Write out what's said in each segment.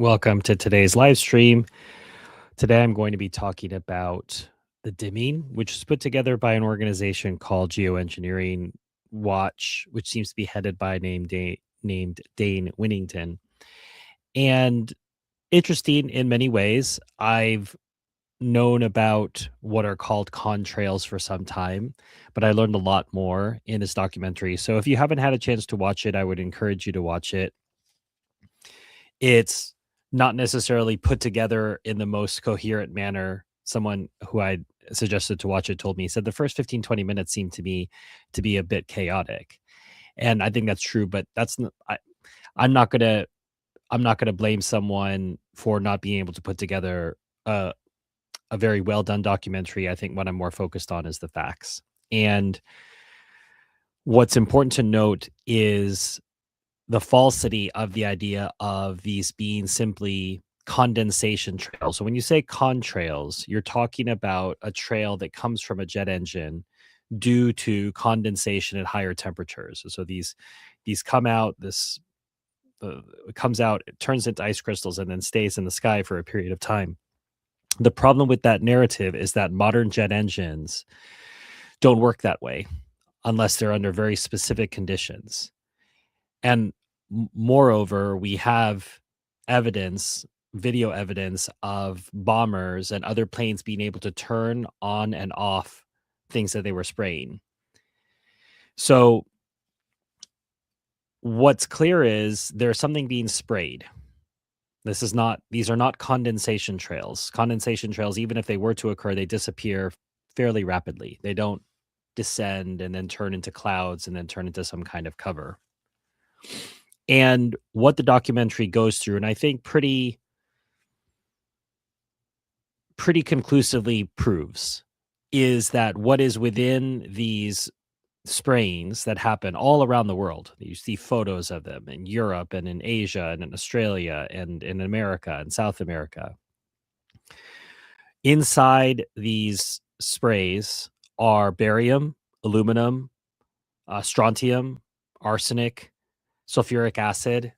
Welcome to today's live stream. Today I'm going to be talking about the dimming, which is put together by an organization called Geoengineering Watch, which seems to be headed by a named Dane Winnington. And interesting in many ways, I've known about what are called contrails for some time, but I learned a lot more in this documentary. So if you haven't had a chance to watch it, I would encourage you to watch it. It's not necessarily put together in the most coherent manner. Someone who I suggested to watch it told me, he said the first 15-20 minutes seemed to me to be a bit chaotic. And I think that's true, but I'm not gonna blame someone for not being able to put together a very well done documentary. I think what I'm more focused on is the facts. And what's important to note is the falsity of the idea of these being simply condensation trails. So when you say contrails, you're talking about a trail that comes from a jet engine due to condensation at higher temperatures. So these come out, it comes out, it turns into ice crystals and then stays in the sky for a period of time. The problem with that narrative is that modern jet engines don't work that way unless they're under very specific conditions. And moreover, we have video evidence of bombers and other planes being able to turn on and off things that they were spraying. So what's clear is there's something being sprayed. These are not condensation trails. Condensation trails, even if they were to occur, they disappear fairly rapidly. They don't descend and then turn into clouds and then turn into some kind of cover. And what the documentary goes through, and I think pretty conclusively proves, is that what is within these sprayings that happen all around the world, you see photos of them in Europe and in Asia and in Australia and in America and South America. Inside these sprays are barium, aluminum, strontium, arsenic, sulfuric acid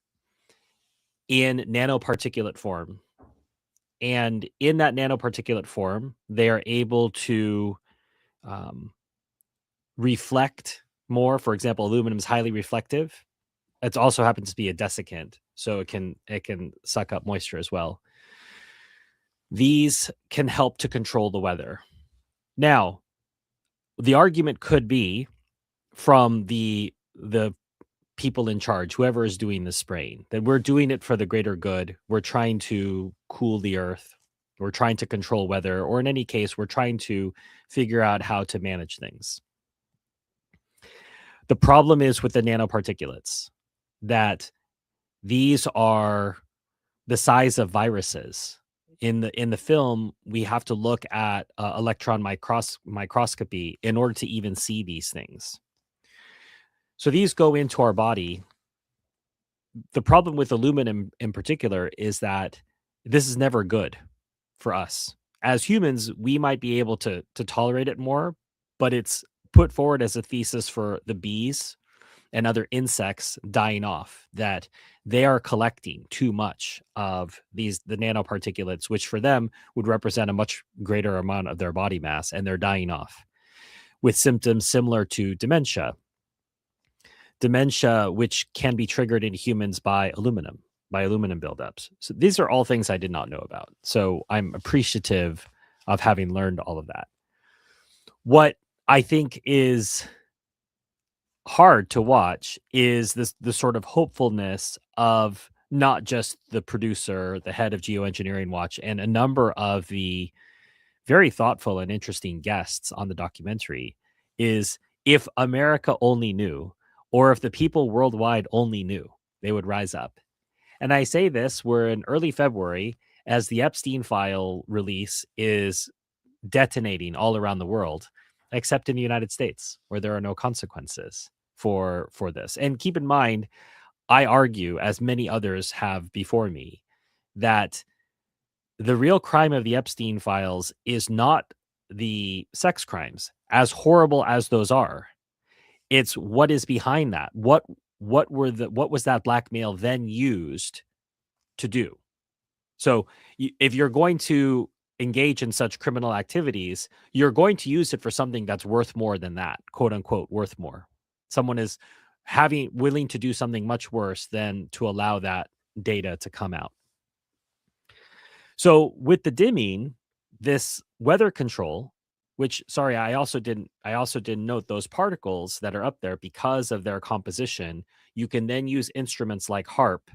in nanoparticulate form. And in that nanoparticulate form, they are able to reflect more. For example, aluminum is highly reflective. It also happens to be a desiccant, so it can suck up moisture as well. These can help to control the weather. Now, the argument could be from the people in charge, whoever is doing the spraying, that we're doing it for the greater good. We're trying to cool the earth. We're trying to control weather, or in any case, we're trying to figure out how to manage things. The problem is with the nanoparticulates that these are the size of viruses. In the film, we have to look at electron microscopy in order to even see these things. So these go into our body. The problem with aluminum in particular is that this is never good for us. As humans, we might be able to tolerate it more, but it's put forward as a thesis for the bees and other insects dying off, that they are collecting too much of the nanoparticulates, which for them would represent a much greater amount of their body mass, and they're dying off with symptoms similar to dementia, which can be triggered in humans by aluminum buildups. So these are all things I did not know about. So I'm appreciative of having learned all of that. What I think is hard to watch is the sort of hopefulness of not just the producer, the head of Geoengineering Watch, and a number of the very thoughtful and interesting guests on the documentary, is if America only knew, or if the people worldwide only knew, they would rise up. And I say this, we're in early February, as the Epstein file release is detonating all around the world, except in the United States, where there are no consequences for this. And keep in mind, I argue, as many others have before me, that the real crime of the Epstein files is not the sex crimes, as horrible as those are. It's what is behind that. What was that blackmail then used to do? So if you're going to engage in such criminal activities, you're going to use it for something that's worth more than that, quote unquote, worth more. Someone is willing to do something much worse than to allow that data to come out. So with the dimming, this weather control, which sorry, I also didn't note those particles that are up there because of their composition. You can then use instruments like HARP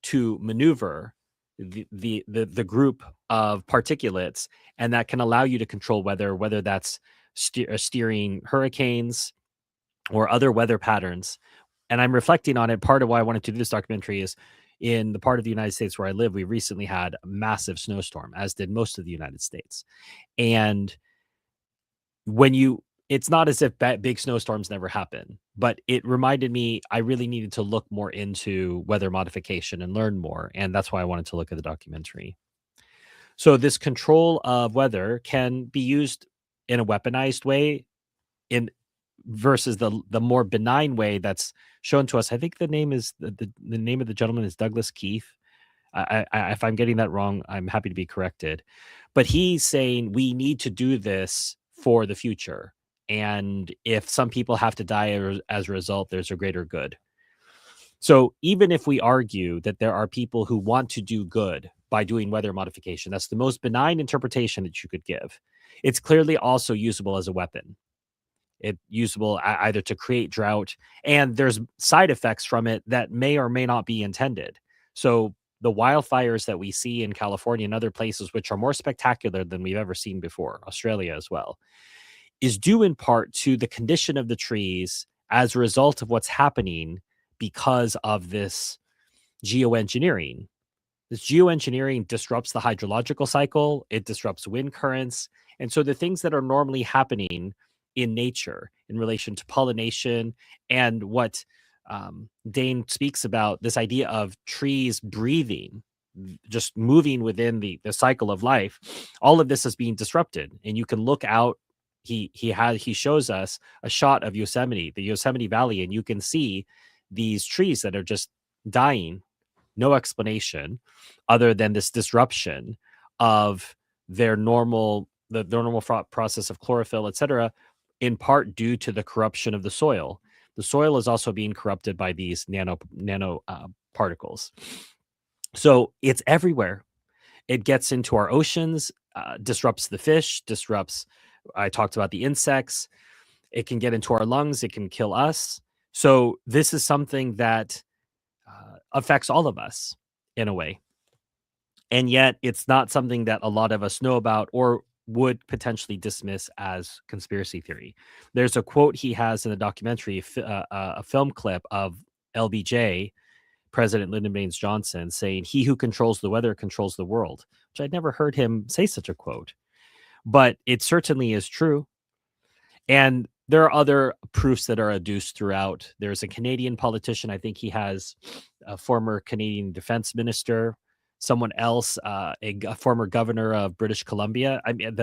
to maneuver the group of particulates, and that can allow you to control weather, whether that's steering hurricanes or other weather patterns. And I'm reflecting on it. Part of why I wanted to do this documentary is in the part of the United States where I live, we recently had a massive snowstorm, as did most of the United States. And when you it's not as if big snowstorms never happen, but it reminded me I really needed to look more into weather modification and learn more, and that's why I wanted to look at the documentary. So this control of weather can be used in a weaponized way in versus the more benign way that's shown to us. I think the name of the gentleman is Douglas Keith. If I'm getting that wrong, I'm happy to be corrected. But he's saying we need to do this for the future. And if some people have to die as a result, there's a greater good. So even if we argue that there are people who want to do good by doing weather modification, that's the most benign interpretation that you could give. It's clearly also usable as a weapon. It usable either to create drought, and there's side effects from it that may or may not be intended. So the wildfires that we see in California and other places, which are more spectacular than we've ever seen before, Australia as well, is due in part to the condition of the trees as a result of what's happening because of this geoengineering. This geoengineering disrupts the hydrological cycle, it disrupts wind currents. And so the things that are normally happening in nature in relation to pollination and what Dane speaks about, this idea of trees breathing, just moving within the cycle of life, all of this is being disrupted. And you can look out. He shows us a shot of Yosemite, the Yosemite Valley, and you can see these trees that are just dying, no explanation other than this disruption of their normal process of chlorophyll, etc., in part due to the corruption of the soil. The soil is also being corrupted by these nano particles. So it's everywhere. It gets into our oceans, disrupts the fish, disrupts. I talked about the insects. It can get into our lungs. It can kill us. So this is something that affects all of us in a way. And yet it's not something that a lot of us know about or would potentially dismiss as conspiracy theory. There's a quote he has in the documentary, a film clip of LBJ, President Lyndon Baines Johnson, saying, "He who controls the weather controls the world," which I'd never heard him say such a quote. But it certainly is true. And there are other proofs that are adduced throughout. There's a Canadian politician, I think he has a former Canadian defense minister, someone else, a former governor of British Columbia. I mean,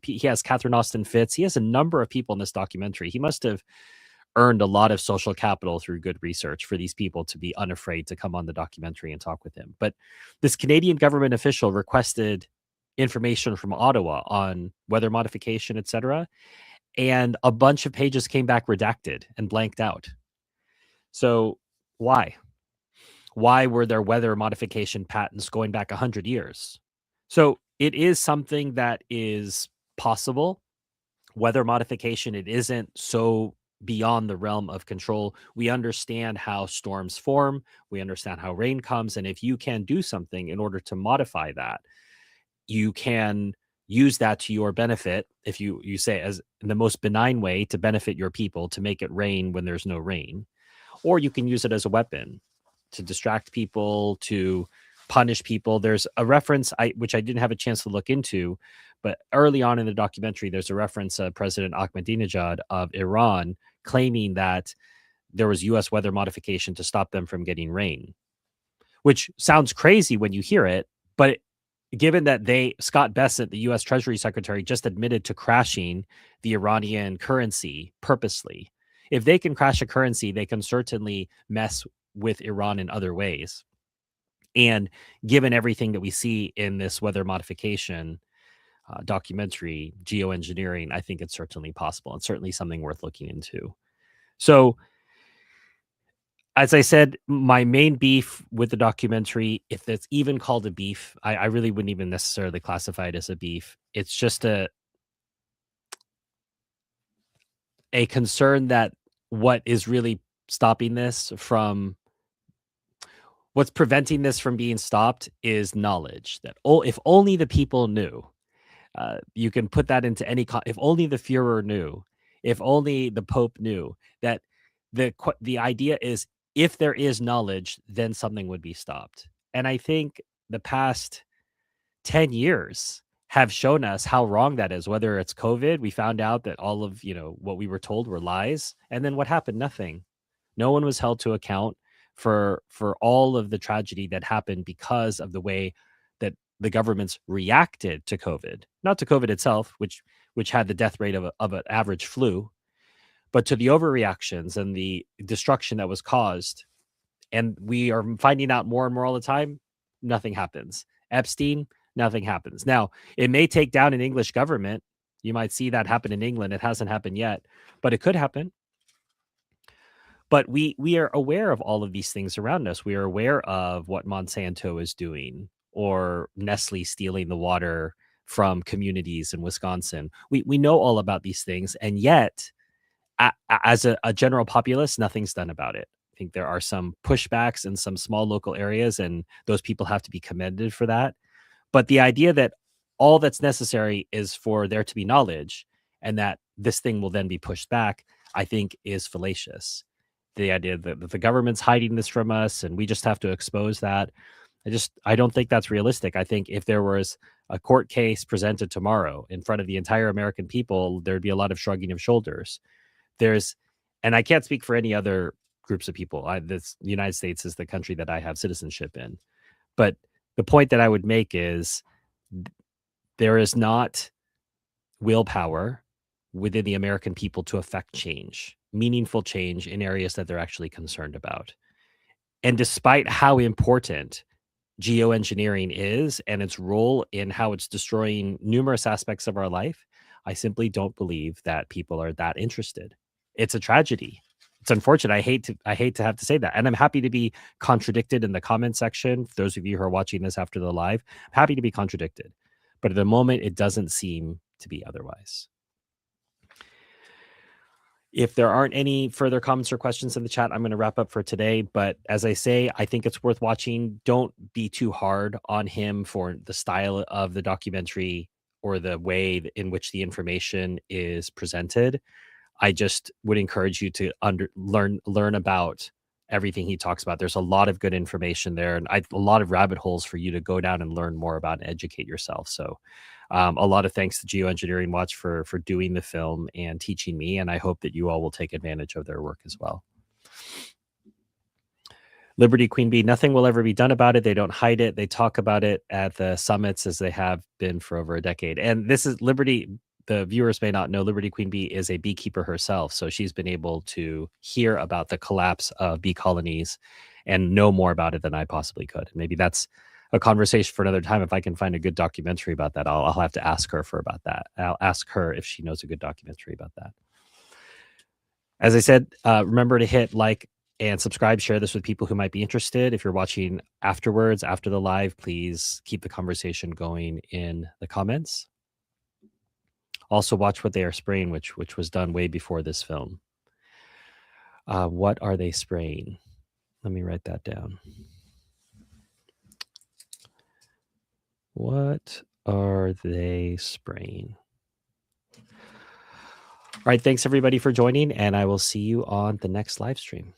he has Catherine Austin Fitts. He has a number of people in this documentary. He must have earned a lot of social capital through good research for these people to be unafraid to come on the documentary and talk with him. But this Canadian government official requested information from Ottawa on weather modification, etc., and a bunch of pages came back redacted and blanked out. So why? Why were there weather modification patents going back 100 years? So it is something that is possible. Weather modification, it isn't so beyond the realm of control. We understand how storms form. We understand how rain comes. And if you can do something in order to modify that, you can use that to your benefit. If you say as the most benign way to benefit your people, to make it rain when there's no rain, or you can use it as a weapon to distract people, to punish people. There's a reference which I didn't have a chance to look into, but early on in the documentary, there's a reference President Ahmadinejad of Iran claiming that there was U.S. weather modification to stop them from getting rain, which sounds crazy when you hear it, but given that Scott Bessent, the U.S. Treasury Secretary, just admitted to crashing the Iranian currency purposely. If they can crash a currency, they can certainly mess with Iran in other ways. And given everything that we see in this weather modification documentary, geoengineering, I think it's certainly possible and certainly something worth looking into. So, as I said, my main beef with the documentary, if it's even called a beef, I really wouldn't even necessarily classify it as a beef. It's just a concern that what is really stopping this from what's preventing this from being stopped is knowledge that if only the people knew. You can put that into any if only the Führer knew, if only the Pope knew that the idea is if there is knowledge, then something would be stopped. And I think the past 10 years have shown us how wrong that is. Whether it's COVID, we found out that all of what we were told were lies, and then what happened? Nothing. No one was held to account for all of the tragedy that happened because of the way that the governments reacted to COVID, not to COVID itself, which had the death rate of an average flu, but to the overreactions and the destruction that was caused. And we are finding out more and more all the time. Nothing happens. Epstein, nothing happens. Now, it may take down an English government. You might see that happen in England. It hasn't happened yet, but it could happen. But we are aware of all of these things around us. We are aware of what Monsanto is doing, or Nestle stealing the water from communities in Wisconsin. We know all about these things, and yet, as a general populace, nothing's done about it. I think there are some pushbacks in some small local areas, and those people have to be commended for that. But the idea that all that's necessary is for there to be knowledge and that this thing will then be pushed back, I think is fallacious. The idea that the government's hiding this from us and we just have to expose that, I don't think that's realistic. I think if there was a court case presented tomorrow in front of the entire American people, there'd be a lot of shrugging of shoulders. And I can't speak for any other groups of people. The United States is the country that I have citizenship in. But the point that I would make is there is not willpower within the American people to affect change, meaningful change in areas that they're actually concerned about. And despite how important geoengineering is and its role in how it's destroying numerous aspects of our life, I simply don't believe that people are that interested. It's a tragedy. It's unfortunate. I hate to have to say that. And I'm happy to be contradicted in the comment section. For those of you who are watching this after the live, I'm happy to be contradicted. But at the moment, it doesn't seem to be otherwise. If there aren't any further comments or questions in the chat, I'm going to wrap up for today. But as I say, I think it's worth watching. Don't be too hard on him for the style of the documentary or the way in which the information is presented. I just would encourage you to learn about everything he talks about. There's a lot of good information there, and a lot of rabbit holes for you to go down and learn more about and educate yourself. So a lot of thanks to Geoengineering Watch for doing the film and teaching me, and I hope that you all will take advantage of their work as well. Liberty Queen Bee, nothing will ever be done about it. They don't hide it. They talk about it at the summits as they have been for over a decade. And this is Liberty. The viewers may not know, Liberty Queen Bee is a beekeeper herself. So she's been able to hear about the collapse of bee colonies and know more about it than I possibly could. And maybe that's a conversation for another time. If I can find a good documentary about that, I'll have to ask her about that. I'll ask her if she knows a good documentary about that. As I said, remember to hit like and subscribe, share this with people who might be interested. If you're watching afterwards, after the live, please keep the conversation going in the comments. Also watch What They Are Spraying, which was done way before this film. What are they spraying? Let me write that down. What are they spraying? All right, thanks everybody for joining, and I will see you on the next live stream.